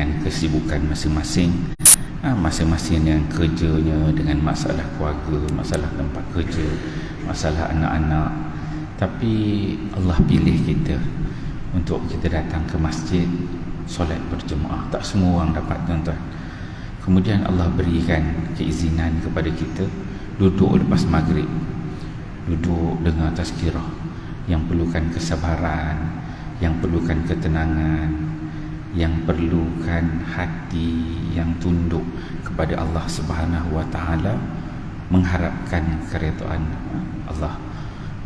dengan kesibukan masing-masing, masing-masing dengan kerjanya, dengan masalah keluarga, masalah tempat kerja, masalah anak-anak. Tapi Allah pilih kita untuk kita datang ke masjid solat berjemaah. Tak semua orang dapat, tuan-tuan. Kemudian Allah berikan keizinan kepada kita duduk lepas maghrib, duduk dengar tazkirah, yang perlukan kesabaran, yang perlukan ketenangan, yang perlukan hati yang tunduk kepada Allah Subhanahu wa taala, mengharapkan keredaan Allah.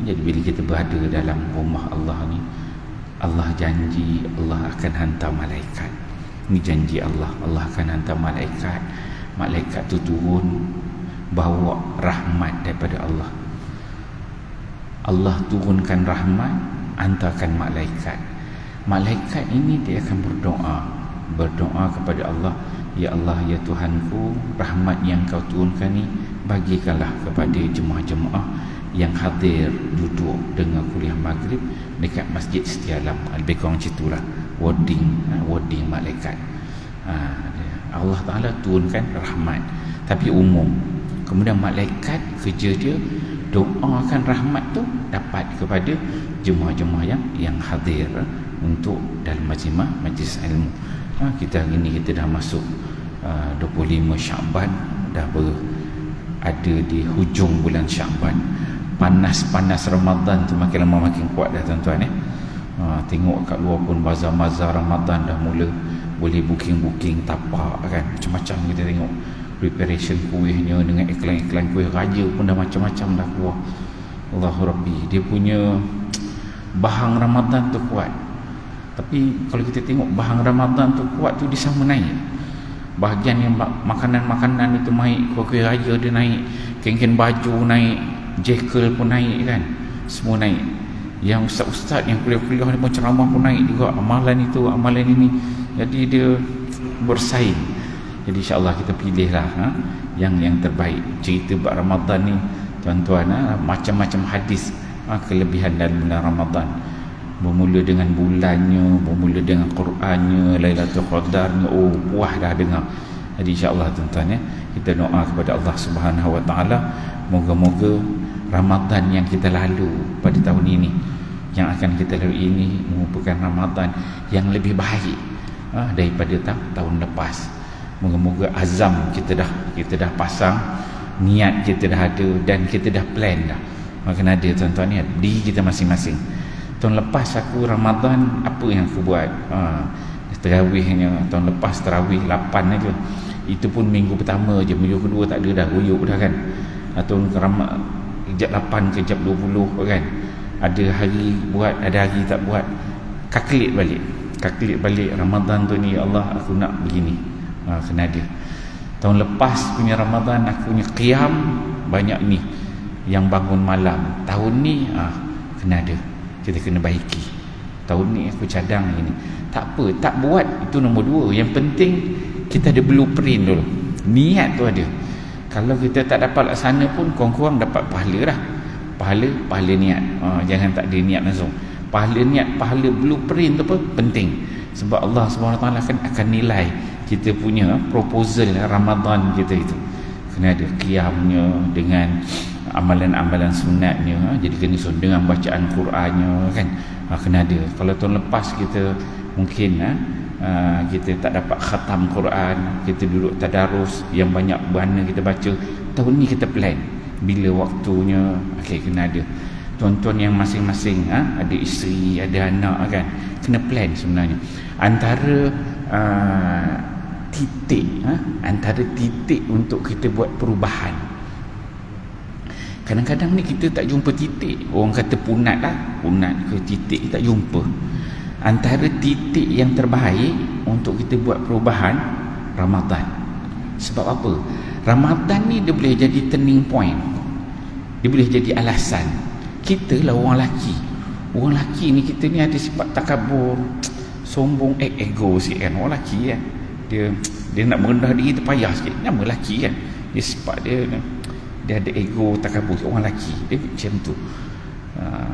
Jadi bila kita berada dalam rumah Allah ni, Allah janji Allah akan hantar malaikat. Ini janji Allah. Allah akan hantar malaikat. Malaikat tu turun bawa rahmat daripada Allah. Allah turunkan rahmat, hantarkan malaikat. Malaikat ini dia akan berdoa kepada Allah, ya Allah, ya Tuhanku, rahmat yang kau turunkan ni bagikanlah kepada jemaah-jemaah yang hadir duduk dengar kuliah maghrib dekat Masjid Setia Alam. Lebih kurang macam itulah wording malaikat. Allah Ta'ala turunkan rahmat, tapi umum. Kemudian malaikat kerja dia doakan rahmat tu dapat kepada jemaah-jemaah yang hadir untuk dalam majlis ilmu. Kita hari ni kita dah masuk 25 Syaban, dah ada di hujung bulan Syaban. Panas-panas Ramadan tu makin lama makin kuat dah, tuan-tuan. Tengok kat luar pun bazar-bazar Ramadan dah mula boleh booking tapak kan, macam-macam kita tengok preparation kuihnya dengan iklan-iklan kuih raja pun dah macam-macam dah keluar. Allahu Rabbi, dia punya bahang Ramadan tu kuat. Tapi kalau kita tengok bahang Ramadan tu kuat tu, dia sama naik. Bahagian yang makanan-makanan itu naik, kuih raja dia naik, kain-kain baju naik, jekyll pun naik kan, semua naik. Yang ustaz-ustaz yang kuliah-kuliah ni pun ceramah pun naik juga, amalan itu, amalan ini. Jadi dia bersaing. Jadi insya-Allah kita pilihlah yang terbaik. Cerita buat Ramadan ni, tuan-tuan, macam-macam hadis kelebihan dalam bulan Ramadan. Bermula dengan bulannya, bermula dengan Qurannya, Lailatul Qadarnya. Oh, puas dah dengar. Jadi insya-Allah tuan-tuan, kita doa kepada Allah Subhanahu wa taala, moga-moga Ramadan yang kita lalu pada tahun ini, yang akan kita lalui ini, merupakan Ramadan yang lebih baik daripada tahun lepas. Moga-moga azam kita dah pasang, niat kita dah ada, dan kita dah plan dah. Kena ada, tuan-tuan, ni diri kita masing-masing. Tahun lepas aku Ramadan apa yang aku buat? Tarawihnya tahun lepas tarawih 8 aja. Itu pun minggu pertama je, minggu kedua tak ada dah, guyup dah kan. Tahun kejap 8 kejap 20 kan. Ada hari buat, ada hari tak buat. Kalkulit balik Ramadan tu ni, ya Allah, aku nak begini. Kena ada. Tahun lepas punya Ramadan aku punya qiyam banyak ni, yang bangun malam. Tahun ni kena ada. Kita kena baiki. Tahun ni aku cadang ini. Tak apa, tak buat itu nombor 2. Yang penting kita ada blueprint dulu. Niat tu ada. Kalau kita tak dapat laksana pun, kurang-kurang dapat pahala dah. Pahala niat. Jangan tak ada niat langsung. Pahala niat, pahala blueprint tu pun penting. Sebab Allah SWT akan nilai kita punya proposal Ramadan kita itu. Kena ada qiyamnya dengan amalan-amalan sunatnya. Jadi kena dengan bacaan Qurannya kan. Kena ada. Kalau tahun lepas kita mungkin kita tak dapat khatam Quran, kita duduk tadarus yang banyak bana kita baca. Tahun ni kita plan bila waktunya. Kena ada. Tuan-tuan yang masing-masing ada isteri, ada anak kan, kena plan sebenarnya. Antara titik untuk kita buat perubahan. Kadang-kadang ni kita tak jumpa titik. Orang kata punat ke titik, kita tak jumpa. Antara titik yang terbaik untuk kita buat perubahan, Ramadan. Sebab apa? Ramadan ni dia boleh jadi turning point. Dia boleh jadi alasan. Kita lah orang lelaki. Orang lelaki ni, kita ni ada sifat takabur, sombong, ego sikit kan. Orang lelaki kan, dia nak merendah diri terpayah sikit. Nama lelaki kan, dia sifat dia ada ego, takabur. Orang lelaki dia macam tu.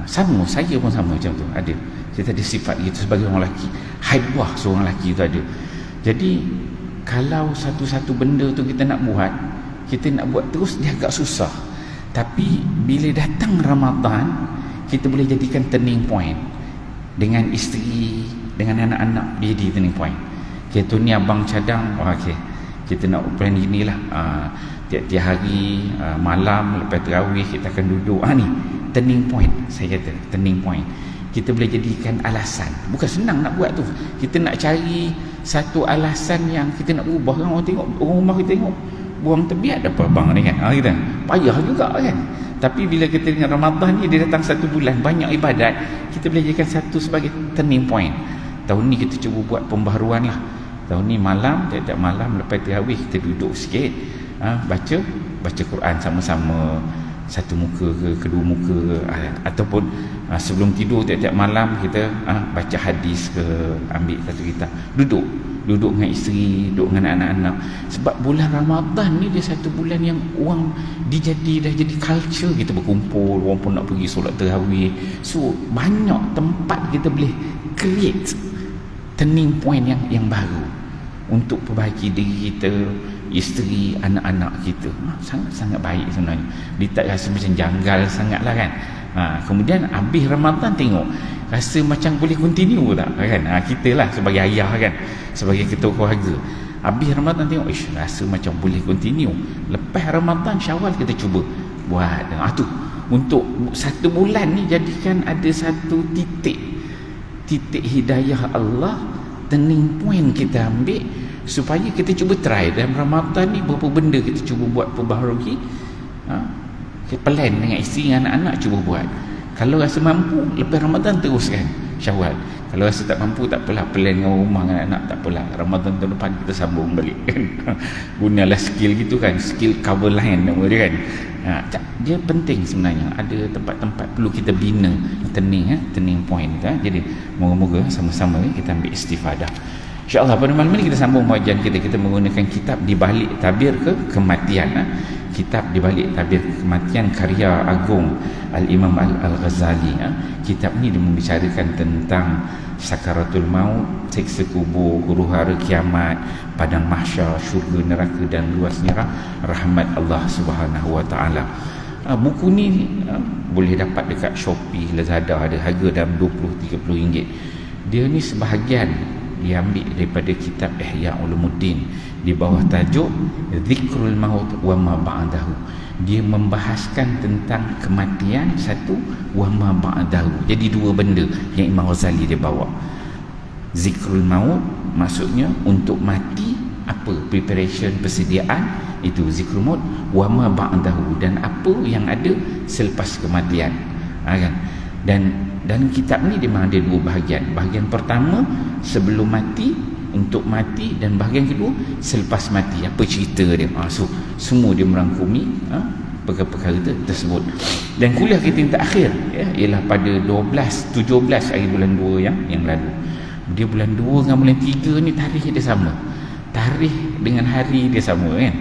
Sama, saya pun sama macam tu. Ada, kita ada sifat itu sebagai orang lelaki. Haibah seorang lelaki tu ada. Jadi kalau satu-satu benda tu kita nak buat terus, dia agak susah. Tapi bila datang Ramadan, kita boleh jadikan turning point. Dengan isteri, dengan anak-anak, dia jadi turning point. Okay, tu ni abang cadang, okay, kita nak plan inilah, tiap-tiap hari malam lepas tarawih kita akan duduk. Ni turning point, saya kata turning point. Kita boleh jadikan alasan. Bukan senang nak buat tu. Kita nak cari satu alasan yang kita nak ubah. Orang tengok, orang rumah kita tengok buang tebiat apa abang ni kan, kita payah juga kan. Tapi bila kita dengan Ramadan ni, dia datang satu bulan banyak ibadat, kita boleh jadikan satu sebagai turning point. Tahun ni kita cuba buat pembaharuan lah. Tahun ni malam, tiap-tiap malam lepas tarawih kita duduk sikit, baca Quran sama-sama, satu muka ke kedua muka ke, ataupun sebelum tidur tiap-tiap malam kita baca hadis ke, ambil satu kitab, duduk dengan isteri, duduk dengan anak-anak. Sebab bulan Ramadan ni dia satu bulan yang orang dah jadi culture, kita berkumpul, orang pun nak pergi solat tarawih. So banyak tempat kita boleh create turning point yang baru untuk perbaiki diri kita, isteri, anak-anak kita. Sangat-sangat baik sebenarnya. Dia tak rasa macam janggal sangat lah kan. Kemudian habis Ramadan tengok, rasa macam boleh continue tak kan. Kita lah sebagai ayah kan, sebagai ketua keluarga, habis Ramadan tengok, rasa macam boleh continue. Lepas Ramadan, Syawal kita cuba buat tu. Untuk satu bulan ni jadikan ada satu titik hidayah Allah, turning point kita ambil, supaya kita cuba try dalam Ramadan ni berapa benda kita cuba buat perbaharui. Kita plan dengan isteri dengan anak-anak, cuba buat. Kalau rasa mampu, lepas Ramadan teruskan Syawal. Kalau rasa tak mampu, tak apalah, plan dengan rumah dengan anak, tak apalah, Ramadan tahun depan kita sambung balik kan. Gunalah skill gitu kan, skill cover line nama dia kan. Dia penting sebenarnya. Ada tempat-tempat perlu kita bina turning point kan. Jadi moga-moga sama-sama kita ambil istifadah. InsyaAllah pada malam ini kita sambung pengajian kita menggunakan kitab Di Balik Tabir Kematian. Kitab Di Balik Tabir Kematian karya agung Al-Imam Al-Ghazali. Kitab ni dia membicarakan tentang sakaratul maut, siksa kubur, huru-hara kiamat, padang mahsyar, syurga, neraka dan luasnya rahmat Allah Subhanahu Wa Taala. Buku ni boleh dapat dekat Shopee, Lazada, ada harga dalam 20-30 ringgit. Dia ni sebahagian diambil daripada kitab Ihya Ulumuddin di bawah tajuk Zikrul Maut wa ma ba'dahu. Dia membahaskan tentang kematian satu, wa ma ba'dahu. Jadi dua benda yang Imam Ghazali dia bawa. Zikrul Maut maksudnya untuk mati, apa preparation, persediaan, itu zikrul maut. Wa ma ba'dahu, dan apa yang ada selepas kematian. Kan? Dan kitab ni dia memang ada dua bahagian. Bahagian pertama sebelum mati, untuk mati, dan bahagian kedua selepas mati, apa cerita dia. So semua dia merangkumi perkara-perkara tersebut. Dan kuliah kita yang terakhir ialah pada 17 hari bulan 2 yang lalu. Dia bulan 2 dengan bulan 3 ni tarikh dia sama. Tarikh dengan hari dia sama kan.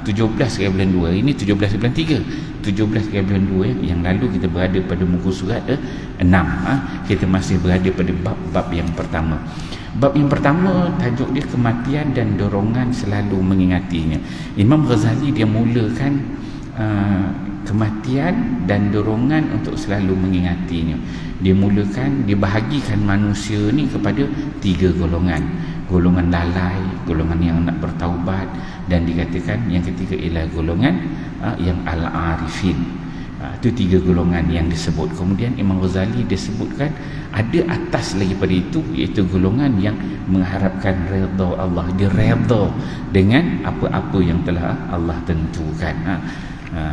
17 hari bulan 2, ini 17 bulan 3. 17 hari bulan 2 yang lalu kita berada pada muka surat 6. Kita masih berada pada bab yang pertama. Bab yang pertama tajuk dia kematian dan dorongan selalu mengingatinya. Imam Ghazali dia mulakan kematian dan dorongan untuk selalu mengingatinya. Dia mulakan, dia bahagikan manusia ni kepada 3 golongan. Golongan lalai, golongan yang nak bertaubat, dan dikatakan yang ketiga ialah golongan yang al-arifin. Itu 3 golongan yang disebut. Kemudian Imam Ghazali disebutkan ada atas lagi pada itu, iaitu golongan yang mengharapkan redha Allah. Dia redha dengan apa-apa yang telah Allah tentukan.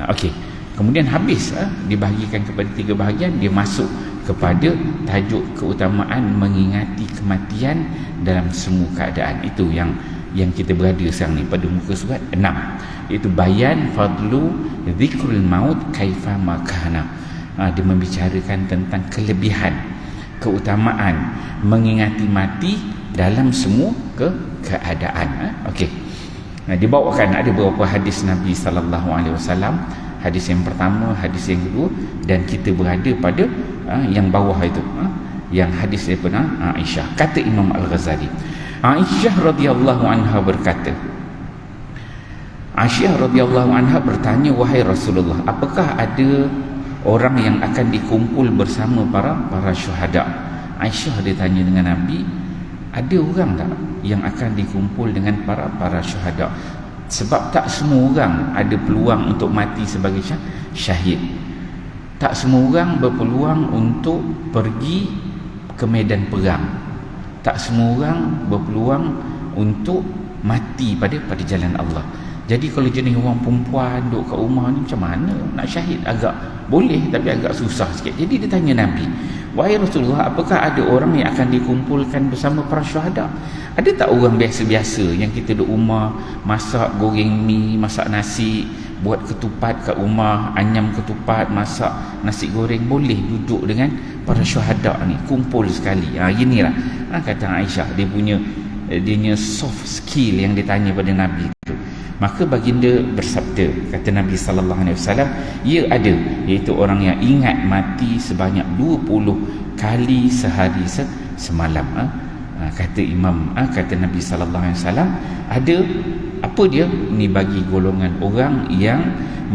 Okey. Kemudian habis dibahagikan kepada 3 bahagian, dia masuk kepada tajuk keutamaan mengingati kematian dalam semua keadaan. Itu yang kita berada sekarang ni pada muka surat 6, iaitu bayan fadlu zikrul maut kaifa makana. Dia membicarakan tentang kelebihan, keutamaan mengingati mati dalam semua keadaan. Okey. Dibawakan ada beberapa hadis Nabi sallallahu alaihi wasallam. Hadis yang pertama, hadis yang kedua, dan kita berada pada yang bawah itu, yang hadis daripada Aisyah. Kata Imam Al-Ghazali, Aisyah radhiyallahu anha berkata, Aisyah radhiyallahu anha bertanya, wahai Rasulullah, apakah ada orang yang akan dikumpul bersama para syuhada? Aisyah dia tanya dengan Nabi, ada orang tak yang akan dikumpul dengan para syuhada? Sebab tak semua orang ada peluang untuk mati sebagai syahid. Tak semua orang berpeluang untuk pergi ke medan perang. Tak semua orang berpeluang untuk mati pada jalan Allah. Jadi kalau jenis orang perempuan duduk kat rumah ni, macam mana nak syahid? Agak boleh tapi agak susah sikit. Jadi dia tanya Nabi, wahai Rasulullah, apakah ada orang yang akan dikumpulkan bersama para syuhada? Ada tak orang biasa-biasa yang kita duduk rumah, masak goreng mi, masak nasi, buat ketupat kat rumah, anyam ketupat, masak nasi goreng, boleh duduk dengan para syuhada ni, kumpul sekali. Ginilah kata Aisyah, dia punya soft skill yang ditanya pada Nabi tu. Maka baginda bersabda, kata Nabi sallallahu alaihi wasallam, ya ada, iaitu orang yang ingat mati sebanyak 20 kali sehari semalam. Kata Nabi sallallahu alaihi wasallam, ada apa dia? Ni bagi golongan orang yang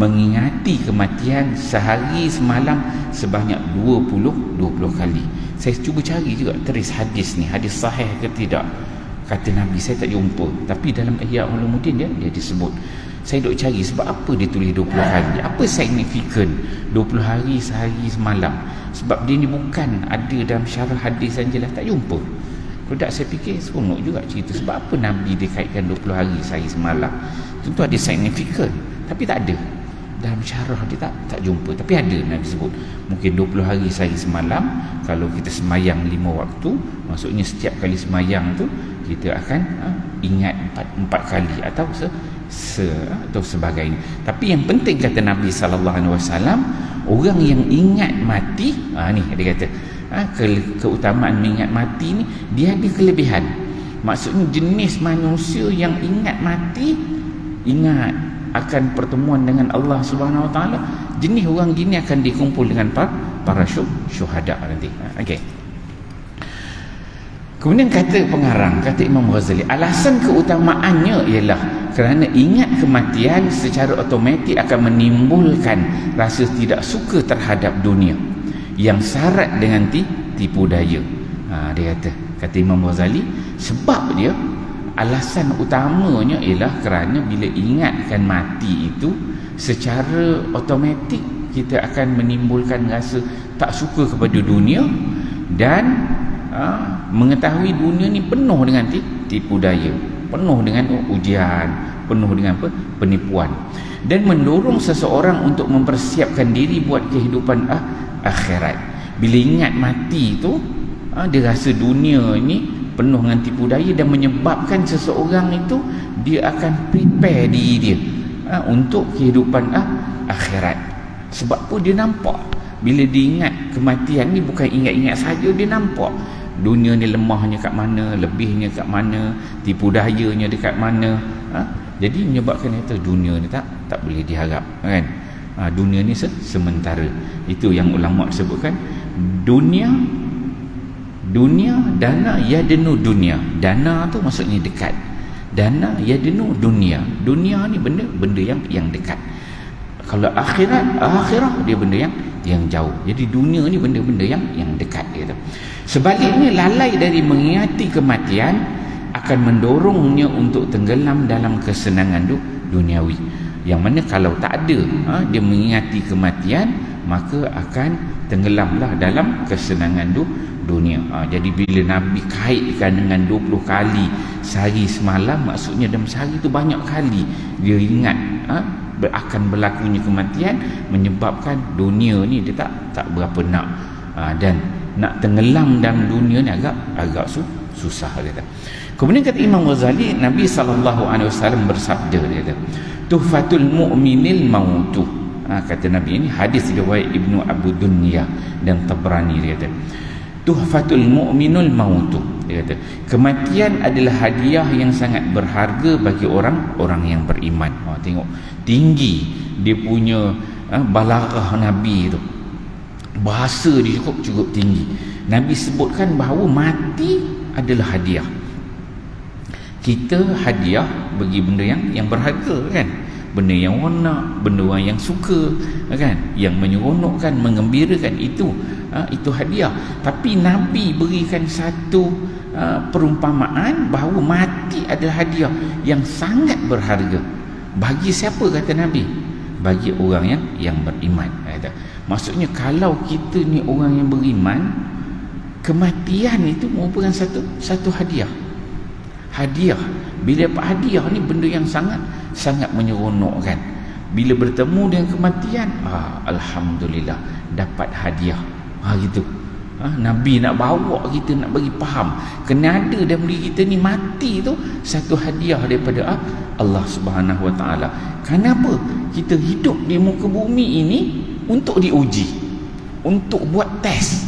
mengingati kematian sehari semalam sebanyak 20 kali. Saya cuba cari juga terus hadis ni, hadis sahih ke tidak. Kata Nabi, saya tak jumpa, tapi dalam Ihya Ulumuddin dia disebut. Saya duk cari sebab apa dia tulis 20 hari, apa signifikan 20 hari sehari semalam. Sebab dia ni bukan ada dalam syarah hadis sajalah, tak jumpa. Kalau tak, saya fikir seronok juga cerita sebab apa Nabi dia kaitkan 20 hari sehari semalam. Tentu ada signifikan, tapi tak ada dalam syarah, dia tak jumpa. Tapi ada Nabi sebut mungkin 20 hari sehari semalam. Kalau kita semayang 5 waktu, maksudnya setiap kali semayang tu kita akan ingat 4 kali atau atau sebagainya. Tapi yang penting kata Nabi sallallahu alaihi wasallam, orang yang ingat mati, ni dia kata, keutamaan mengingat mati ni dia ada kelebihan. Maksudnya jenis manusia yang ingat mati, ingat akan pertemuan dengan Allah Subhanahu Wa Taala, jenis orang gini akan dikumpul dengan para syuhada nanti. Okey. Kemudian kata pengarang, kata Imam Ghazali, alasan keutamaannya ialah kerana ingat kematian secara automatik akan menimbulkan rasa tidak suka terhadap dunia yang syarat dengan tipu daya. Dia kata Imam Ghazali, sebab dia alasan utamanya ialah kerana bila ingatkan mati itu secara automatik kita akan menimbulkan rasa tak suka kepada dunia dan mengetahui dunia ni penuh dengan tipu daya, penuh dengan ujian, penuh dengan penipuan, dan mendorong seseorang untuk mempersiapkan diri buat kehidupan akhirat. Bila ingat mati tu, dia rasa dunia ni penuh dengan tipu daya dan menyebabkan seseorang itu dia akan prepare diri dia untuk kehidupan akhirat. Sebab apa? Dia nampak bila dia ingat kematian ni, bukan ingat-ingat saja, dia nampak dunia ni lemahnya kat mana, lebihnya kat mana, tipu dayanya dekat mana. Jadi menyebabkan itu dunia ni tak boleh diharap, kan? Dunia ni sementara. Itu yang ulama sebutkan, dunia dana yadnu dunia. Dana tu maksudnya dekat. Dana yadnu dunia. Dunia ni benda yang dekat. Kalau akhirah dia benda yang jauh. Jadi dunia ni benda-benda yang dekat dia tu. Sebaliknya, lalai dari mengingati kematian akan mendorongnya untuk tenggelam dalam kesenangan duniawi. Yang mana kalau tak ada dia mengingati kematian, maka akan tenggelamlah dalam kesenangan dunia. Jadi bila Nabi kaitkan dengan 20 kali sehari semalam, maksudnya dalam sehari tu banyak kali dia ingat akan berlakunya kematian, menyebabkan dunia ni dia tak berapa nak, dan nak tenggelam dalam dunia ni agak susah, dia kata. Kemudian kata Imam Ghazali, Nabi SAW bersabda, dia kata, tuhfatul mu'minil mautu. Kata Nabi, ini hadis riwayat Ibnu Abu Dunya dan Tabrani. Dia kata, tuhfatul mu'minul mautu. Dia kata, kematian adalah hadiah yang sangat berharga bagi orang yang beriman. Tengok tinggi dia punya balaghah Nabi tu, bahasa dia cukup tinggi. Nabi sebutkan bahawa mati adalah hadiah. Kita hadiah bagi benda yang berharga kan, benda yang warna, benda yang suka kan, yang menyeronokkan, menggembirakan, itu hadiah. Tapi Nabi berikan satu perumpamaan bahawa mati adalah hadiah yang sangat berharga. Bagi siapa kata Nabi? Bagi orang yang beriman. Maksudnya kalau kita ni orang yang beriman, kematian itu merupakan satu hadiah. Hadiah. Bila dapat hadiah ni benda yang sangat menyeronokkan. Bila bertemu dengan kematian, alhamdulillah dapat hadiah. Gitu. Nabi nak bawa kita, nak bagi faham, kena ada dalam diri kita ni, mati tu satu hadiah daripada Allah Subhanahu Wa Taala. Kenapa kita hidup di muka bumi ini? Untuk diuji, untuk buat test.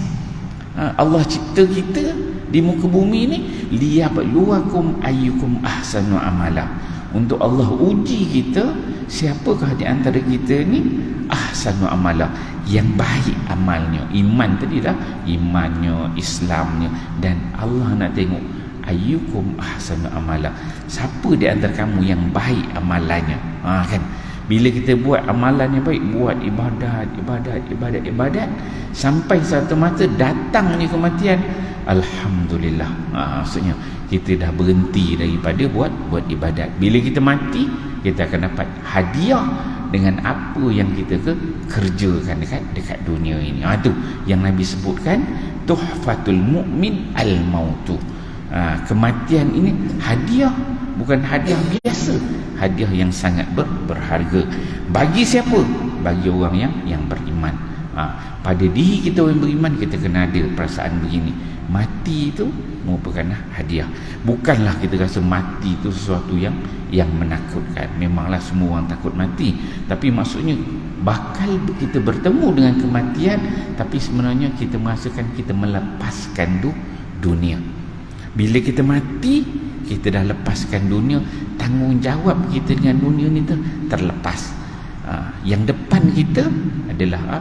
Allah cipta kita di muka bumi ini liyabluwakum ayyukum ahsanu amala, untuk Allah uji kita, siapakah di antara kita ni ahsanu amala, yang baik amalnya. Iman tadi dah, imannya, Islamnya, dan Allah nak tengok ayyukum ahsanu amala, siapa di antara kamu yang baik amalannya. Kan, bila kita buat amalan yang baik, buat ibadat, sampai satu masa datangnya kematian, alhamdulillah, maksudnya kita dah berhenti daripada buat ibadat. Bila kita mati, kita akan dapat hadiah dengan apa yang kita kerjakan dekat dunia ini. Itu yang Nabi sebutkan, tuhfatul mu'min al-mautu. Kematian ini hadiah, bukan hadiah biasa, hadiah yang sangat berharga. Bagi siapa? Bagi orang yang beriman. Pada diri kita orang beriman, kita kena ada perasaan begini, mati itu merupakan hadiah. Bukanlah kita rasa mati itu sesuatu yang menakutkan. Memanglah semua orang takut mati, tapi maksudnya bakal kita bertemu dengan kematian, tapi sebenarnya kita merasakan kita melepaskan dunia. Bila kita mati, kita dah lepaskan dunia, tanggungjawab kita dengan dunia ni terlepas. Yang depan kita adalah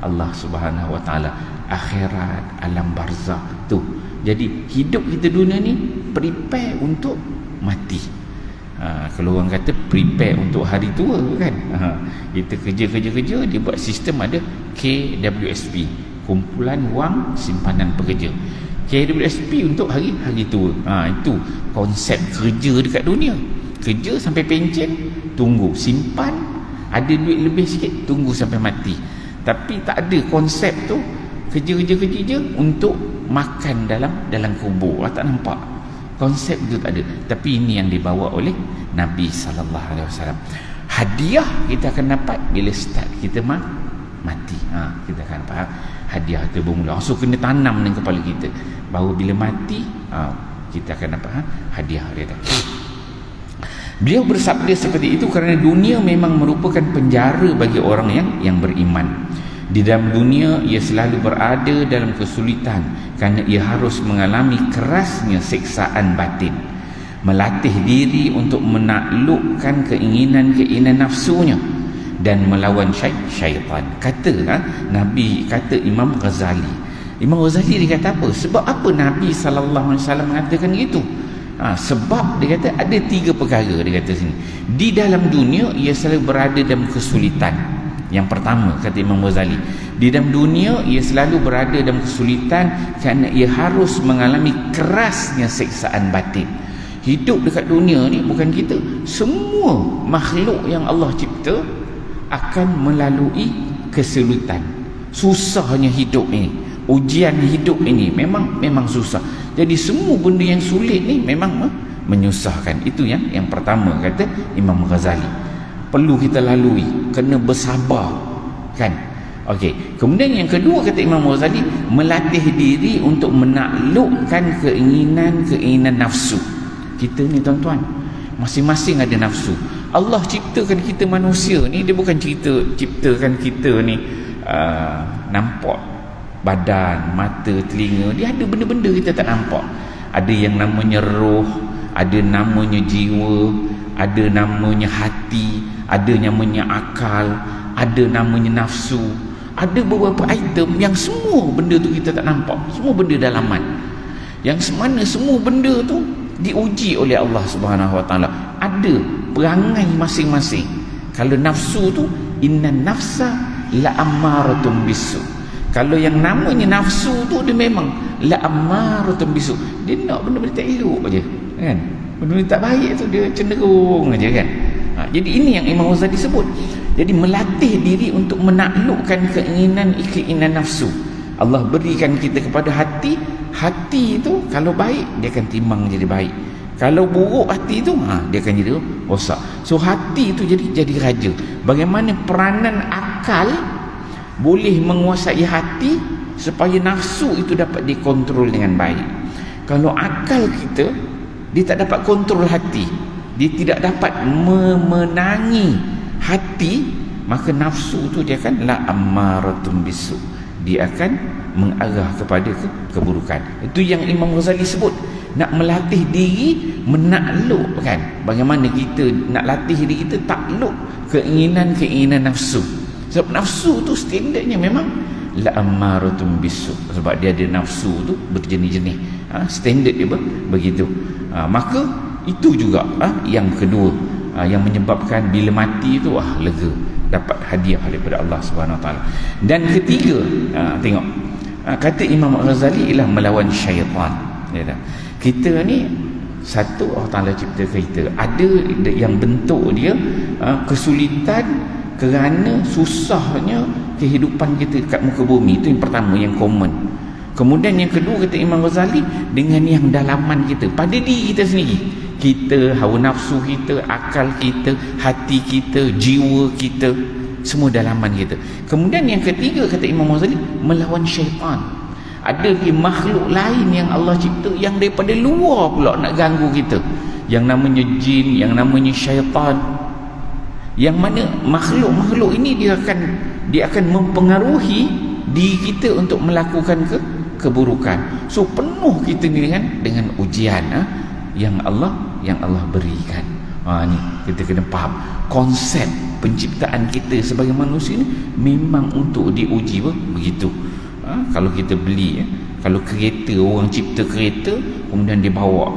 Allah Subhanahu Wa Taala, akhirat, alam barzakh tu. Jadi hidup kita dunia ni prepare untuk mati. Kalau orang kata prepare untuk hari tua kan, kita kerja, dia buat sistem ada KWSP, kumpulan wang simpanan pekerja. KWSP untuk hari tua. Itu konsep kerja dekat dunia. Kerja sampai pencen, tunggu, simpan, ada duit lebih sikit, tunggu sampai mati. Tapi tak ada konsep tu, kerja je untuk makan dalam kubur. Tak nampak konsep itu, tak ada. Tapi ini yang dibawa oleh Nabi sallallahu alaihi wasallam. Hadiah kita akan dapat bila start kita mati. Kita akan dapat hadiah itu bermula. So kena tanam dalam kepala kita, bahawa bila mati kita akan dapat hadiah dia. Beliau bersabda seperti itu kerana dunia memang merupakan penjara bagi orang yang beriman. Di dalam dunia ia selalu berada dalam kesulitan kerana ia harus mengalami kerasnya siksaan batin, melatih diri untuk menaklukkan keinginan-keinginan nafsunya dan melawan syaitan. Nabi kata Imam Ghazali dia kata apa? Sebab apa Nabi sallallahu alaihi wasallam mengatakan itu? Sebab dia kata ada 3 perkara. Dia kata sini, di dalam dunia ia selalu berada dalam kesulitan. Yang pertama, kata Imam Ghazali, di dalam dunia ia selalu berada dalam kesulitan kerana ia harus mengalami kerasnya siksaan batin. Hidup dekat dunia ni bukan kita, semua makhluk yang Allah cipta akan melalui kesulitan. Susahnya hidup ini, ujian hidup ini memang susah. Jadi semua benda yang sulit ni memang menyusahkan. Itu yang pertama, kata Imam Ghazali, perlu kita lalui, kena bersabar kan. Okey, kemudian yang kedua, kata Imam Ghazali, melatih diri untuk menaklukkan keinginan nafsu. Kita ni tuan-tuan, masing-masing ada nafsu. Allah ciptakan kita manusia ni, dia bukan ciptakan kita ni nampak badan, mata, telinga. Dia ada benda-benda kita tak nampak. Ada yang namanya roh, ada namanya jiwa, ada namanya hati, ada namanya akal, ada namanya nafsu. Ada beberapa item yang semua benda tu kita tak nampak, semua benda dalaman, yang mana semua benda tu diuji oleh Allah Subhanahu Wa Taala. Ada perangai masing-masing. Kalau nafsu tu, innan nafsa la ammaratun bisu. Kalau yang namanya nafsu tu, dia memang la ammaratun bisu. Dia nak benda-benda tak elok aje, kan? Benda-benda tak baik tu dia cenderung aja, kan? Jadi ini yang Imam Ghazali sebut. Jadi melatih diri untuk menaklukkan keinginan nafsu. Allah berikan kita kepada hati. Hati itu kalau baik, dia akan timbang jadi baik. Kalau buruk hati itu, dia akan jadi rosak. So hati itu jadi raja. Bagaimana peranan akal boleh menguasai hati supaya nafsu itu dapat dikontrol dengan baik. Kalau akal kita, dia tak dapat kontrol hati, dia tidak dapat memenangi hati, maka nafsu tu dia akan la ammaratun bisu, dia akan mengarah kepada keburukan. Itu yang Imam Ghazali sebut, nak melatih diri menaklukkan. Bagaimana kita nak latih diri kita takluk keinginan nafsu. Sebab nafsu tu standardnya memang la ammaratun bisu, sebab dia ada nafsu tu berjenis-jenis. Standard dia begitu. Maka itu juga yang kedua, yang menyebabkan bila mati tu lega, dapat hadiah daripada Allah Subhanahu Wa Taala. Dan ketiga, tengok, kata Imam Ghazali ialah melawan syaitan. Kita ni satu, Allah Taala cipta kita, ada yang bentuk dia kesulitan kerana susahnya kehidupan kita dekat muka bumi. Itu yang pertama, yang common. Kemudian yang kedua, kata Imam Ghazali, dengan yang dalaman kita, pada diri kita sendiri. Kita, hawa nafsu kita, akal kita, hati kita, jiwa kita, semua dalaman kita. Kemudian yang ketiga, kata Imam Ghazali, melawan syaitan. Ada lagi makhluk lain yang Allah cipta, yang daripada luar pula nak ganggu kita, yang namanya jin, yang namanya syaitan. Yang mana makhluk-makhluk ini dia akan mempengaruhi diri kita untuk melakukan keburukan. So penuh kita ni dengan ujian yang Allah berikan. Ni kita kena faham konsep penciptaan kita sebagai manusia ni memang untuk diuji begitu. Kalau kita beli, kalau kereta, orang cipta kereta, kemudian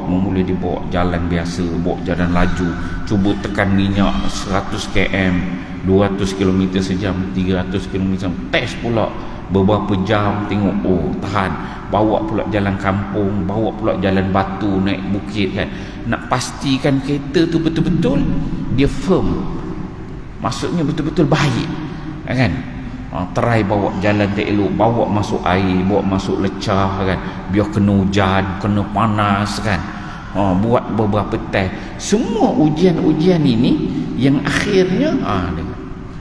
mula dibawa jalan biasa, bawa jalan laju, cuba tekan minyak 100 km, 200 km sejam, 300 km sejam, test pula beberapa jam, tengok tahan, bawa pula jalan kampung, bawa pula jalan batu, naik bukit, kan, nak pastikan kereta tu betul-betul dia firm, maksudnya betul-betul baik, kan. Try bawa jalan tak elok, bawa masuk air, bawa masuk lecah, kan, biar kena hujan, kena panas, kan. Buat beberapa test. Semua ujian-ujian ini yang akhirnya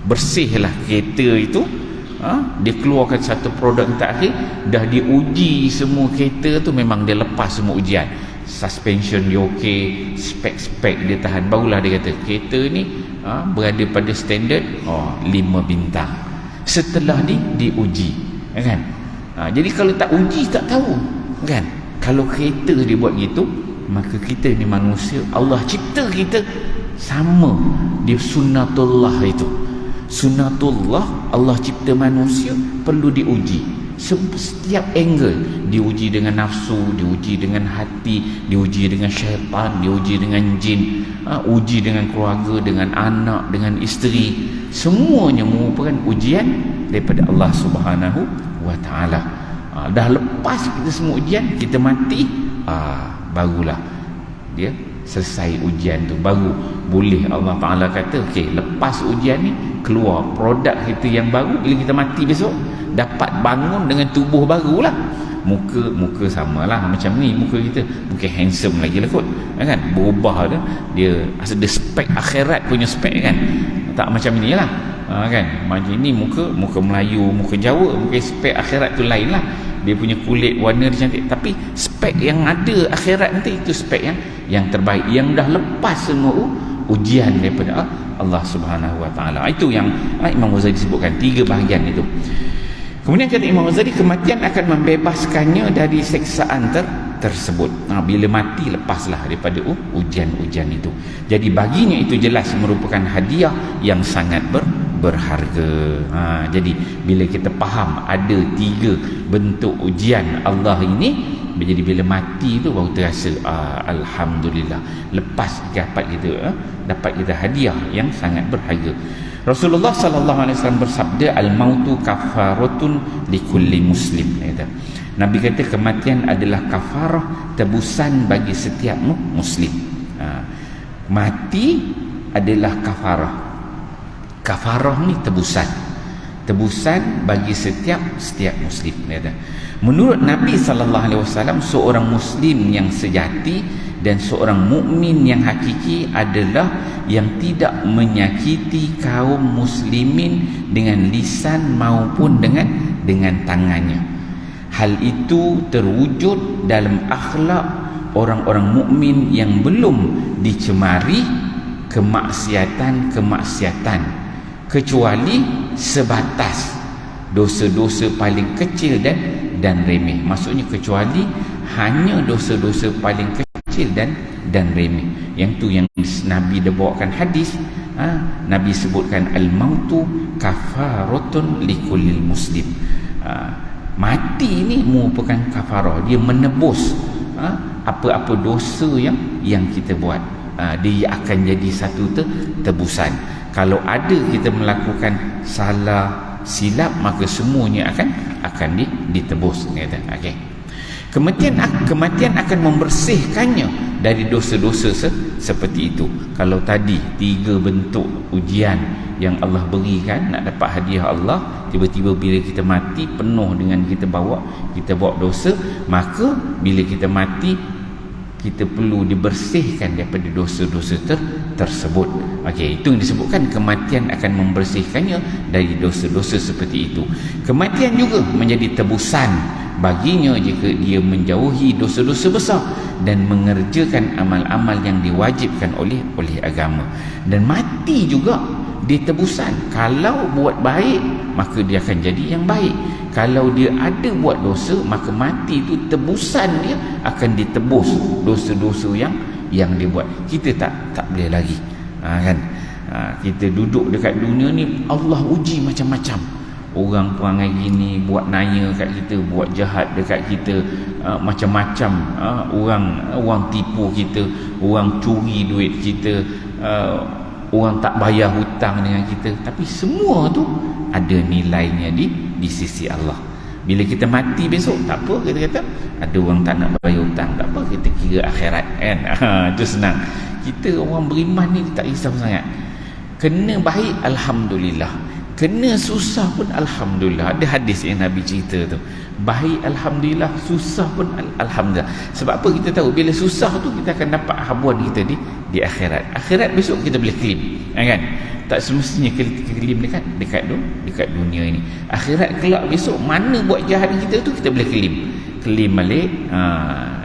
bersihlah kereta itu. Dia keluarkan satu produk terakhir, dah diuji semua kereta tu, memang dia lepas semua ujian, suspension dia okey, spek-spek dia tahan, barulah dia kata kereta ni berada pada standard 5 bintang. Setelah diuji, kan. Jadi kalau tak uji, tak tahu, kan. Kalau kereta dia buat gitu, maka kita ni manusia, Allah cipta kita sama, dia sunnatullah. Itu sunnatullah, Allah cipta manusia perlu diuji setiap angle. Diuji dengan nafsu, diuji dengan hati, diuji dengan syaitan, diuji dengan jin, uji dengan keluarga, dengan anak, dengan isteri. Semuanya merupakan ujian daripada Allah Subhanahu Wa Taala. Dah lepas kita semua ujian, kita mati, barulah dia selesai ujian tu, baru boleh Allah Taala kata okey, lepas ujian ni keluar produk kita yang baru. Bila kita mati besok, dapat bangun dengan tubuh barulah. Muka samalah macam ni, muka kita mungkin handsome lagi lah kot, kan. Berubah dia ada spek akhirat punya spek, kan. Tak macam inilah, kan. Macam ini muka Melayu, muka Jawa, mungkin spek akhirat tu lain lah. Dia punya kulit, warna dia cantik, tapi spek yang ada akhirat nanti itu spek yang terbaik, yang dah lepas semua ujian daripada Allah Subhanahu Wa Taala. Itu yang Imam Ghazali sebutkan, 3 bahagian itu. Kemudian kata Imam Ghazali, kematian akan membebaskannya dari seksaan tersebut. Bila mati, lepaslah daripada ujian-ujian itu. Jadi baginya itu jelas merupakan hadiah yang sangat berharga. Jadi bila kita faham ada 3 bentuk ujian Allah ini, Jadi bila mati tu baru terasa alhamdulillah, lepas dapat kita hadiah yang sangat berharga. Rasulullah sallallahu alaihi wasallam bersabda, al-mautu kafaratun likulli muslim. Nabi kata kematian adalah kafarah, tebusan bagi setiap muslim. Mati adalah kafarah. Kafarah ni tebusan bagi setiap muslim. Menurut Nabi sallallahu alaihi wasallam, seorang muslim yang sejati dan seorang mukmin yang hakiki adalah yang tidak menyakiti kaum muslimin dengan lisan maupun dengan tangannya. Hal itu terwujud dalam akhlak orang-orang mukmin yang belum dicemari kemaksiatan kecuali sebatas dosa-dosa paling kecil dan remeh. Maksudnya kecuali hanya dosa-dosa paling kecil dan remeh. Yang tu yang Nabi dah bawakan hadis, Nabi sebutkan al-mautu kafaratun likulli muslim. Mati ni merupakan kafarah, dia menebus apa-apa dosa yang kita buat. Dia akan jadi satu tebusan. Kalau ada kita melakukan salah silap, maka semuanya akan ditebus. Okey. Kematian akan membersihkannya dari dosa-dosa seperti itu. Kalau tadi 3 bentuk ujian yang Allah berikan nak dapat hadiah Allah, tiba-tiba bila kita mati penuh dengan kita bawa dosa, maka bila kita mati kita perlu dibersihkan daripada dosa-dosa tersebut. Okey, itu yang disebutkan kematian akan membersihkannya dari dosa-dosa seperti itu. Kematian juga menjadi tebusan baginya jika dia menjauhi dosa-dosa besar dan mengerjakan amal-amal yang diwajibkan oleh agama. Dan mati juga dia tebusan. Kalau buat baik, maka dia akan jadi yang baik. Kalau dia ada buat dosa, maka mati itu tebusan dia akan ditebus dosa-dosa yang dia buat. Kita tak boleh lagi. Kita duduk dekat dunia ni, Allah uji macam-macam. Orang perangai gini, buat naya kat kita, buat jahat dekat kita, macam-macam. Orang tipu kita, orang curi duit kita, orang tak bayar hutang dengan kita. Tapi semua tu ada nilainya di sisi Allah. Bila kita mati besok, tak apa, kita kata ada orang tak nak bayar hutang, tak apa, kita kira akhirat kan. Itu senang. Kita orang beriman ni tak risau sangat. Kena baik, alhamdulillah. Kena susah pun alhamdulillah. Ada hadis yang Nabi cerita tu, baik alhamdulillah, susah pun alhamdulillah. Sebab apa? Kita tahu bila susah tu kita akan dapat habuan kita di akhirat. Akhirat besok kita boleh claim, kan? Tak semestinya kita claim dekat dunia ini. Akhirat kelak besok, mana buat jahat kita tu kita boleh claim balik,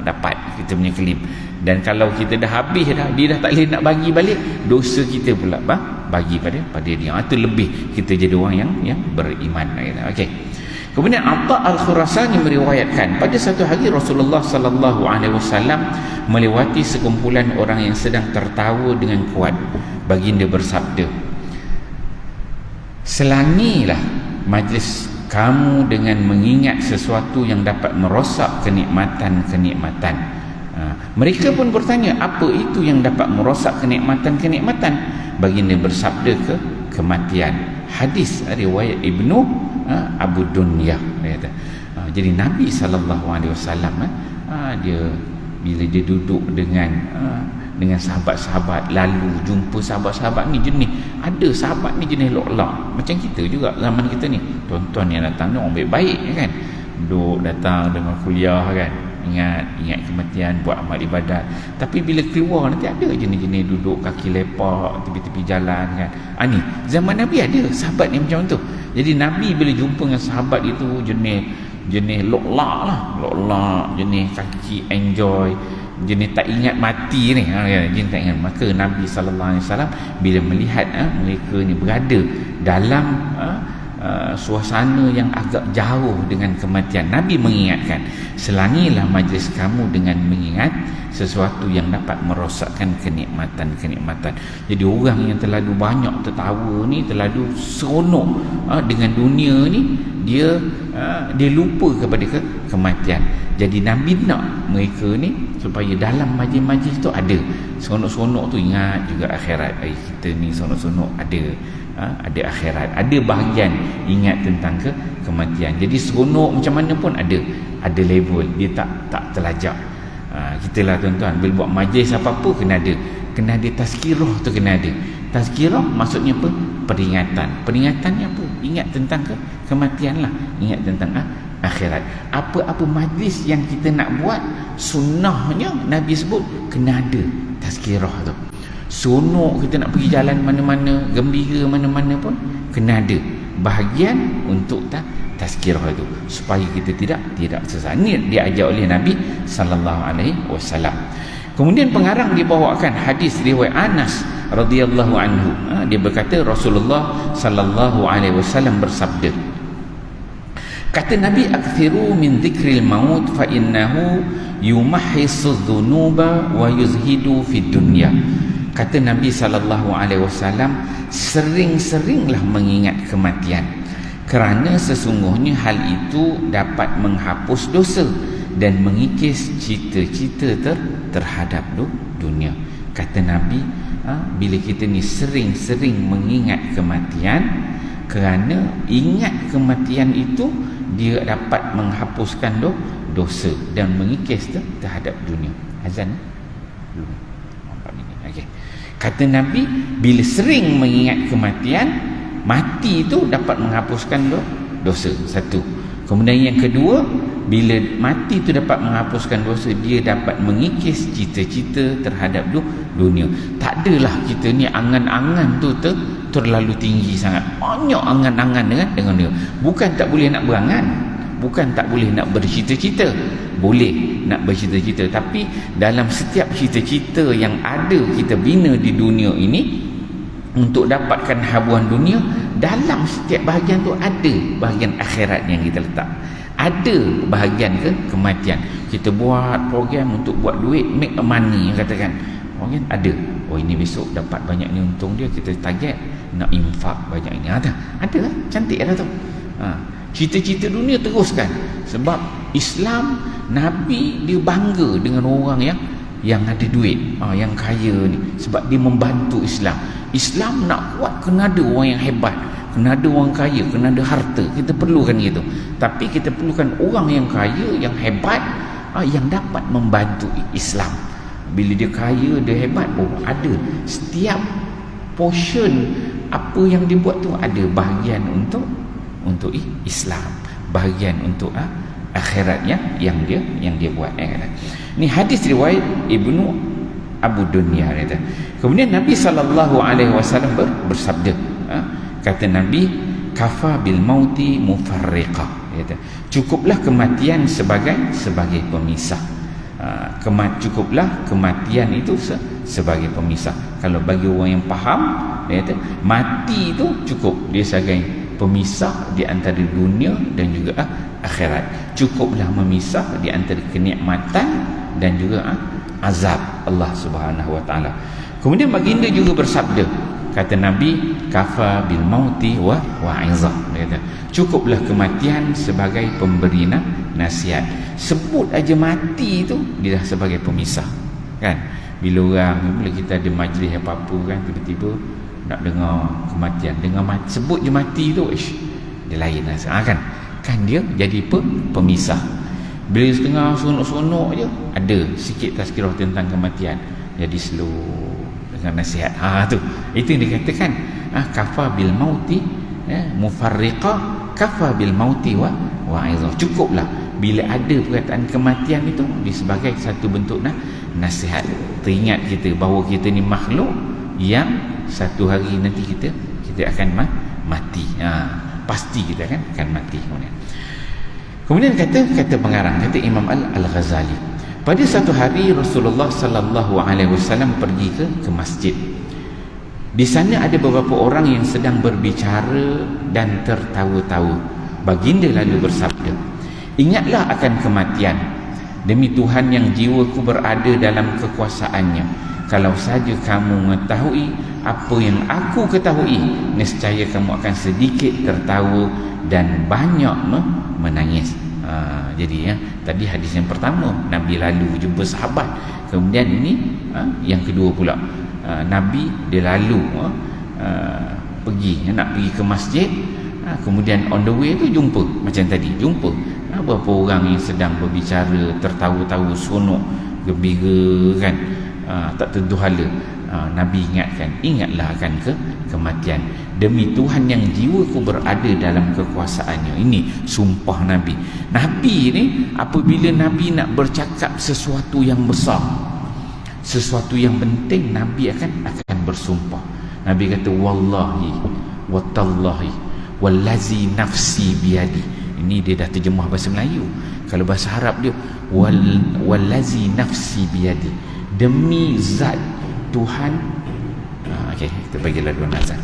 dapat kita punya claim. Dan kalau kita dah habis dah, dia dah tak boleh nak bagi balik, dosa kita pula bagi pada dia. Itu lebih kita jadi orang yang beriman. Okey. Kemudian Atta Al-Khurasani meriwayatkan, pada satu hari Rasulullah sallallahu alaihi wasallam melewati sekumpulan orang yang sedang tertawa dengan kuat. Baginda bersabda, selangilah majlis kamu dengan mengingat sesuatu yang dapat merosak kenikmatan-kenikmatan. Mereka pun bertanya, apa itu yang dapat merosak kenikmatan-kenikmatan? Baginda bersabda, kematian. Hadis riwayat Ibnu Abu Dunya. Jadi Nabi SAW dia bila dia duduk dengan sahabat-sahabat, lalu jumpa sahabat-sahabat ni jenis, ada sahabat ni jenis lok-lok macam kita juga zaman kita ni. Tuan-tuan yang datang ni orang baik-baik kan, duduk datang dengan kuliah kan, ingat kematian, buat amal ibadat. Tapi bila keluar nanti ada jenis-jenis duduk kaki lepak tepi-tepi jalan kan. Ni zaman Nabi ada sahabat ni macam tu. Jadi Nabi bila jumpa dengan sahabat itu jenis lok-lok lah, jenis kaki enjoy, jenis tak ingat mati ni, jenis tak ingat. Maka Nabi SAW bila melihat mereka ni berada dalam suasana yang agak jauh dengan kematian, Nabi mengingatkan, selangilah majlis kamu dengan mengingat sesuatu yang dapat merosakkan kenikmatan-kenikmatan. Jadi orang yang terlalu banyak tertawa ni, terlalu seronok dengan dunia ni, dia lupa kematian. Jadi Nabi nak mereka ni supaya dalam majlis-majlis tu ada seronok-seronok tu ingat juga akhirat. Kita ni seronok-seronok ada akhirat, ada bahagian ingat tentang kematian. Jadi seronok macam mana pun ada level, dia tak terlajak. Kita lah tuan-tuan, bila buat majlis apa-apa kena ada tazkirah tu, kena ada tazkirah. Maksudnya apa? Peringatannya apa? Ingat tentang kematian lah, ingat tentang akhirat. Apa-apa majlis yang kita nak buat, sunnahnya Nabi sebut kena ada tazkirah tu. Seronok kita nak pergi jalan mana-mana, gembira mana-mana pun kena ada bahagian untuk tazkirah itu, supaya kita tidak sesat. Ini diajar oleh Nabi sallallahu alaihi wasallam. Kemudian pengarang dibawakan hadis riwayat Anas radhiyallahu anhu. Dia berkata Rasulullah sallallahu alaihi wasallam bersabda, kata Nabi, akthiru min dzikril maut fa innahu yumahhisu dhunuba wa yuzhidu fid dunya. Kata Nabi sallallahu alaihi wasallam, sering-seringlah mengingat kematian, kerana sesungguhnya hal itu dapat menghapus dosa dan mengikis cita-cita terhadap dunia. Kata Nabi, bila kita ni sering-sering mengingat kematian, kerana ingat kematian itu dia dapat menghapuskan dosa dan mengikis terhadap dunia. Azan belum 4 minit. Okey. Kata Nabi, bila sering mengingat kematian, mati itu dapat menghapuskan dosa. Satu. Kemudian yang kedua, bila mati itu dapat menghapuskan dosa, dia dapat mengikis cita-cita terhadap dunia. Tak adalah kita ni angan-angan tu terlalu tinggi sangat. Banyak angan-angan dengan dia. Bukan tak boleh nak berangan, bukan tak boleh nak bercita-cita, boleh nak bercita-cita, tapi dalam setiap cita-cita yang ada kita bina di dunia ini untuk dapatkan habuan dunia, dalam setiap bahagian tu ada bahagian akhirat yang kita letak, ada bahagian kematian. Kita buat program untuk buat duit, make a money, katakan kan ada, ini besok dapat banyak ni untung dia, kita target nak infak banyak ni, ada lah, cantik dah tu. Cita-cita dunia teruskan, sebab Islam, Nabi dia bangga dengan orang yang ada duit, yang kaya ni, sebab dia membantu Islam. Islam nak kuat kena ada orang yang hebat, kena ada orang kaya, kena ada harta. Kita perlukan itu, tapi kita perlukan orang yang kaya, yang hebat, yang dapat membantu Islam. Bila dia kaya, dia hebat, ada setiap portion apa yang dia buat tu ada bahagian untuk Islam, bahagian untuk akhiratnya yang dia buat. Ni hadis riwayat Ibnu Abu Dunya. Kemudian Nabi sallallahu alaihi wasallam bersabda, kata Nabi, kafa bil mauti mufarriqah. Cukuplah kematian sebagai pemisah. Cukuplah kematian itu sebagai pemisah. Kalau bagi orang yang faham, mati itu cukup dia sebagai pemisah di antara dunia dan juga akhirat. Cukuplah memisah di antara kenikmatan dan juga azab Allah Subhanahu wa taala. Kemudian baginda juga bersabda, kata Nabi, kafa bil mauti wa wa'izah. Cukuplah kematian sebagai pemberi nasihat. Sebut aja mati itu dia dah sebagai pemisah, kan? Bila orang, bila kita ada majlis apa-apa kan, tiba-tiba nak dengar kematian, dengar mati, sebut je mati tu, dia lain lah, kan dia jadi pemisah. Bila setengah seronok-seronok je, ada sikit tazkirah tentang kematian, jadi slow dengan nasihat. Tu itu yang dikatakan kafa bil mauti mufarriqah, kafa bil mauti wa wa'izah. Cukuplah bila ada perkataan kematian itu dia sebagai satu bentuk nasihat, teringat kita bahawa kita ni makhluk yang satu hari nanti kita akan mati. Pasti kita akan mati. Kemudian kata pengarang, kata Imam Al-Ghazali, pada satu hari Rasulullah sallallahu alaihi wasallam pergi ke masjid. Di sana ada beberapa orang yang sedang berbicara dan tertawa-tawa. Baginda lalu bersabda, ingatlah akan kematian. Demi Tuhan yang jiwaku berada dalam kekuasaannya, kalau saja kamu mengetahui apa yang aku ketahui, nescaya kamu akan sedikit tertawa dan banyak menangis. Jadi tadi hadis yang pertama Nabi lalu jumpa sahabat, kemudian ini yang kedua pula, Nabi dia lalu pergi nak pergi ke masjid, kemudian on the way tu jumpa macam tadi, jumpa beberapa orang yang sedang berbicara, tertawa-tawa, sonok, gembira kan, tak tentu hala. Nabi ingatkan, ingatlah akan kematian. Demi Tuhan yang jiwaku berada dalam kekuasaannya. Ini sumpah Nabi. Nabi ni apabila Nabi nak bercakap sesuatu yang besar, sesuatu yang penting, Nabi akan bersumpah. Nabi kata wallahi watallahi wallazi nafsi biadi. Ini dia dah terjemah bahasa Melayu. Kalau bahasa Arab dia wallazi nafsi biadi, demi zat Tuhan. Okey, kita bagilah dua nazar.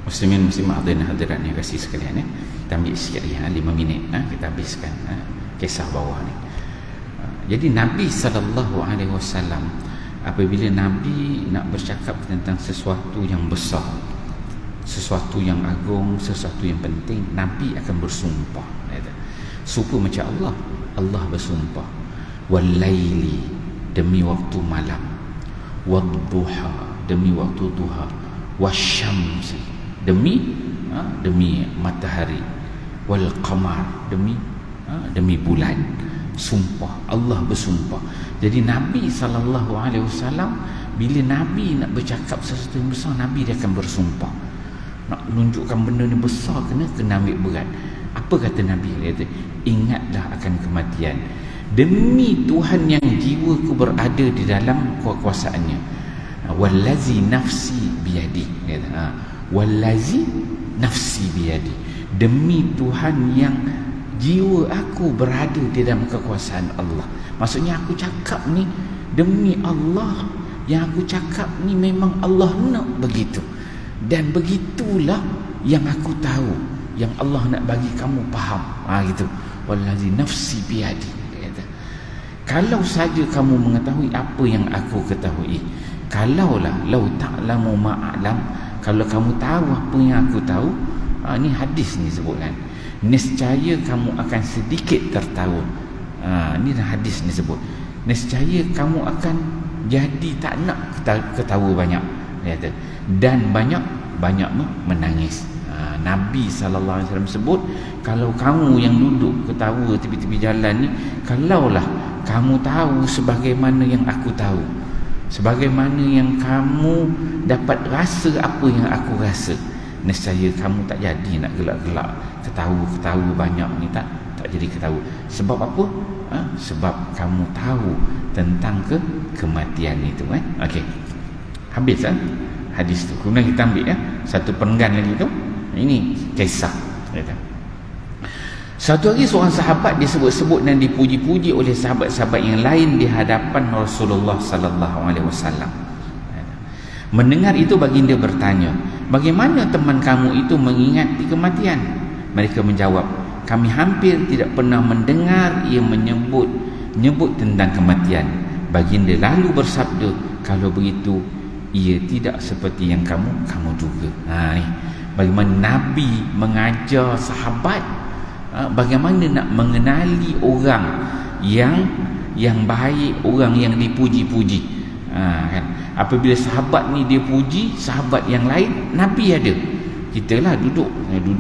Muslimin muslimat dan hadirat yang kasih sekalian, kita ambil sikit lagi 5 minit, kita habiskan kisah bawah ni. Jadi Nabi SAW apabila Nabi nak bercakap tentang sesuatu yang besar, sesuatu yang agung, sesuatu yang penting, Nabi akan bersumpah. Sumpah macam Allah. Allah bersumpah, wal-laili, demi waktu malam, wad-duha, demi waktu duha, wasyamsi, demi matahari, wal qamar, demi bulan. Sumpah, Allah bersumpah. Jadi Nabi SAW bila Nabi nak bercakap sesuatu yang besar, Nabi dia akan bersumpah. Nak menunjukkan benda ni besar, kena ambil berat. Apa kata Nabi? Dia kata, ingatlah akan kematian. Demi Tuhan yang jiwaku berada di dalam kekuasaannya. Wallazi nafsi biyadi. Dia kata, wallazi nafsi biyadi. Demi Tuhan yang jiwa aku berada di dalam kekuasaan Allah. Maksudnya aku cakap ni demi Allah. Yang aku cakap ni memang Allah nak begitu. Dan begitulah yang aku tahu, yang Allah nak bagi kamu faham. Gitu. Wallazi nafsi biyadi. Kalau saja kamu mengetahui apa yang aku ketahui, kalaulah lau ta'lamu ma'alam, kalau kamu tahu apa yang aku tahu, ni hadis ni sebutkan, nescaya kamu akan sedikit tertawa. Ni hadis ni sebut, nescaya kamu akan jadi tak nak ketawa banyak, dia kata, dan banyak menangis. Nabi SAW sebut, kalau kamu yang duduk ketawa tepi-tepi jalan ni, kalaulah kamu tahu sebagaimana yang aku tahu, sebagaimana yang kamu dapat rasa apa yang aku rasa, nescaya kamu tak jadi nak gelak-gelak ketawa banyak ni, tak jadi ketawa. Sebab apa? Sebab kamu tahu tentang kematian itu. Okey, habis hadis tu. Kemudian kita ambil satu perenggan lagi tu. Ini kisah. Satu hari seorang sahabat disebut-sebut dan dipuji-puji oleh sahabat-sahabat yang lain di hadapan Rasulullah sallallahu alaihi wasallam. Mendengar itu baginda bertanya, "Bagaimana teman kamu itu mengingati kematian?" Mereka menjawab, "Kami hampir tidak pernah mendengar ia menyebut tentang kematian." Baginda lalu bersabda, "Kalau begitu, ia tidak seperti yang kamu duga." Ni bagaimana Nabi mengajar sahabat bagaimana nak mengenali orang yang baik, orang yang dipuji-puji. Kan? Apabila sahabat ni dia puji sahabat yang lain, Nabi ada. Kita lah duduk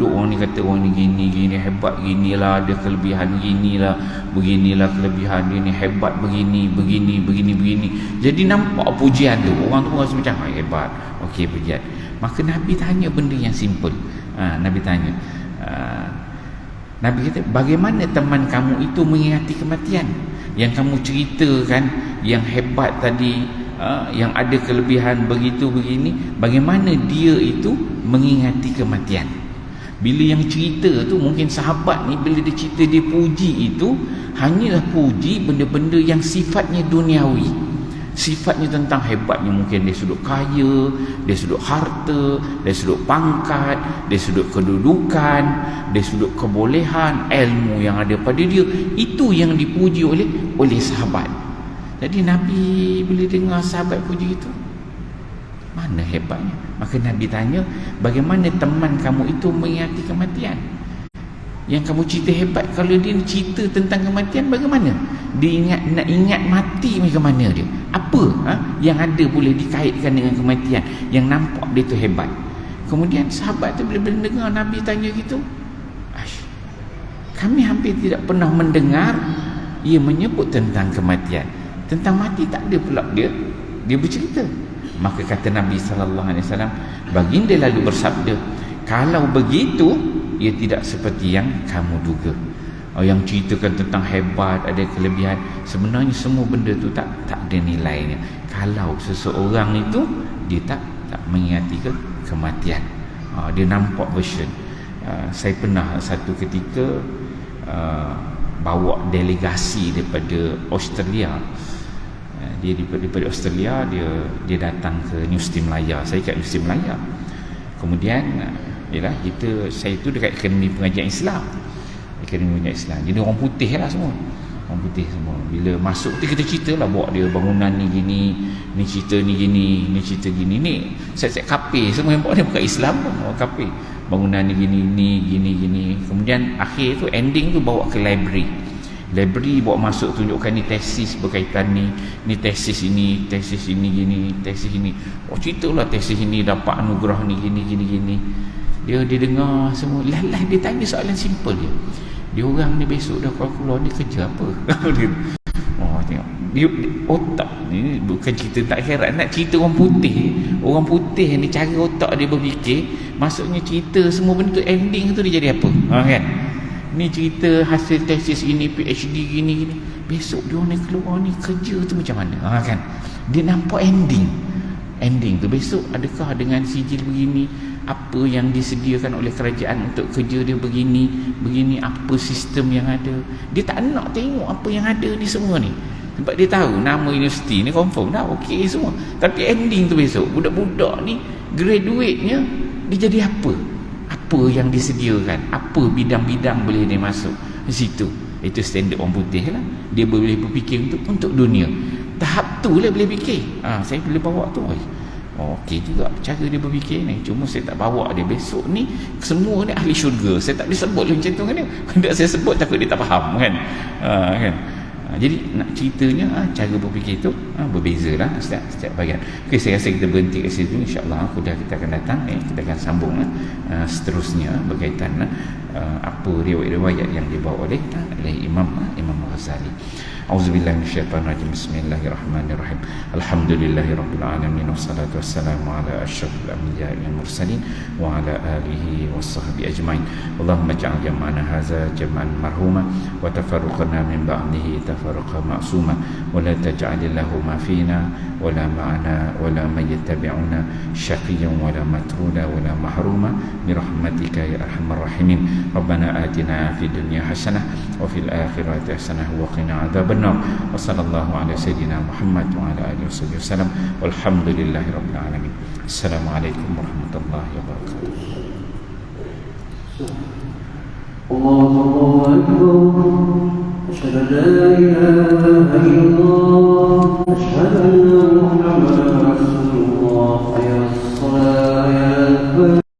orang ni kata orang ni gini hebat, ginilah ada kelebihan, beginilah kelebihan dia ni, hebat begini. Jadi nampak pujian tu, orang tu rasa macam hebat. Okey, pujian. Maka Nabi tanya benda yang simple. Nabi tanya, Nabi kata, bagaimana teman kamu itu mengingati kematian? Yang kamu ceritakan yang hebat tadi, yang ada kelebihan begini, bagaimana dia itu mengingati kematian? Bila yang cerita tu, mungkin sahabat ni bila dia cerita dia puji itu hanyalah puji benda-benda yang sifatnya duniawi, sifatnya tentang hebatnya, mungkin dari sudut kaya, dari sudut harta, dari sudut pangkat, dari sudut kedudukan, dari sudut kebolehan, ilmu yang ada pada dia. Itu yang dipuji oleh sahabat. Jadi Nabi bila dengar sahabat puji itu, mana hebatnya? Maka Nabi tanya, bagaimana teman kamu itu mengingati kematian? Yang kamu cerita hebat, kalau dia cerita tentang kematian, bagaimana? Dia nak ingat mati macam mana dia? Apa yang ada boleh dikaitkan dengan kematian yang nampak dia tu hebat? Kemudian sahabat tu bila dengar Nabi tanya gitu, kami hampir tidak pernah mendengar ia menyebut tentang kematian. Tentang mati tak ada pula dia bercerita. Maka kata Nabi SAW, baginda lalu bersabda, kalau begitu, ia tidak seperti yang kamu duga. Yang ceritakan tentang hebat, ada kelebihan, sebenarnya semua benda tu tak ada nilainya kalau seseorang itu dia tak mengingati kematian. Dia nampak version. Saya pernah satu ketika bawa delegasi daripada Australia. Dia daripada Australia, dia datang ke Universiti Melaya. Saya kat Universiti Melaya. Kemudian saya tu dekat Akademi Pengajian Islam. Jadi orang putih lah semua. Orang putih semua. Bila masuk tu kita ceritalah, bawa dia bangunan ni gini, ni cerita ni gini, ni cerita gini. Ni set-set kafe semua yang bawa dia bukan Islam pun, orang kafe. Bangunan ni gini, ni gini. Kemudian akhir tu, ending tu bawa ke library, bawa masuk, tunjukkan ni tesis berkaitan ni tesis ini gini, tesis ini. Ceritalah tesis ini dapat anugerah ni gini. Dia dengar semua. Lah dia tanya soalan simple dia. Dia orang ni besok dah keluar ni kerja apa? Tengok. Dia otak ni bukan cerita tak heran, nak cerita orang putih. Orang putih ni cara otak dia berfikir, maksudnya cerita semua benda tu ending tu dia jadi apa? Kan? Ni cerita hasil tesis ini, PhD gini. Besok dia ni keluar ni kerja tu macam mana? Kan? Dia nampak ending tu besok adakah dengan sijil begini, apa yang disediakan oleh kerajaan untuk kerja dia begini, apa sistem yang ada. Dia tak nak tengok apa yang ada ni semua ni. Sebab dia tahu nama universiti ni confirm dah okey semua. Tapi ending tu besok budak-budak ni graduate-nya dia jadi apa? Apa yang disediakan? Apa bidang-bidang boleh dia masuk di situ? Itu standard orang putih lah. Dia boleh berfikir untuk dunia. Tahap tu lah boleh fikir. Saya boleh bawa tu. Okey juga cara dia berfikir ni. Cuma saya tak bawa dia. Besok ni semua ni ahli syurga. Saya tak boleh sebut macam tu kan dia. Kalau saya sebut takut dia tak faham kan. Kan. Jadi nak ceritanya cara berfikir itu berbeza lah setiap bahagian. Okey, saya rasa kita berhenti kat situ. InsyaAllah kita akan datang kita akan sambung seterusnya berkaitan apa riwayat-riwayat yang dibawa oleh Imam Ghazali. Auzubillahi minasyaitonirrajim. Bismillahirrahmanirrahim. Alhamdulillahirabbil alamin wassalatu wassalamu ala asyrafil anbiya'i wal mursalin wa ala alihi washabbihi ajmain. Allahumma ij'al jam'ana hadza jam'an marhuma wa tafarruqana min ba'dihi tafarruqan ma'suma wa la taj'al lahu ma fina wa la ma'ana wa la man yattabi'una syaqiyyan wa la matruda wa la mahruma bi rahmatika ya arhamar rahimin. Rabbana atina fid dunya hasanah wa fil akhirati hasanah wa qina adzaban nar. Wa sallallahu ala sayyidina Muhammad wa ala alihi wasallam. Walhamdulillahi rabbil alamin. Assalamualaikum warahmatullahi wabarakatuh. Allahu akbar. Asyhadu an la ilaha illallah. Asyhadu anna Muhammadan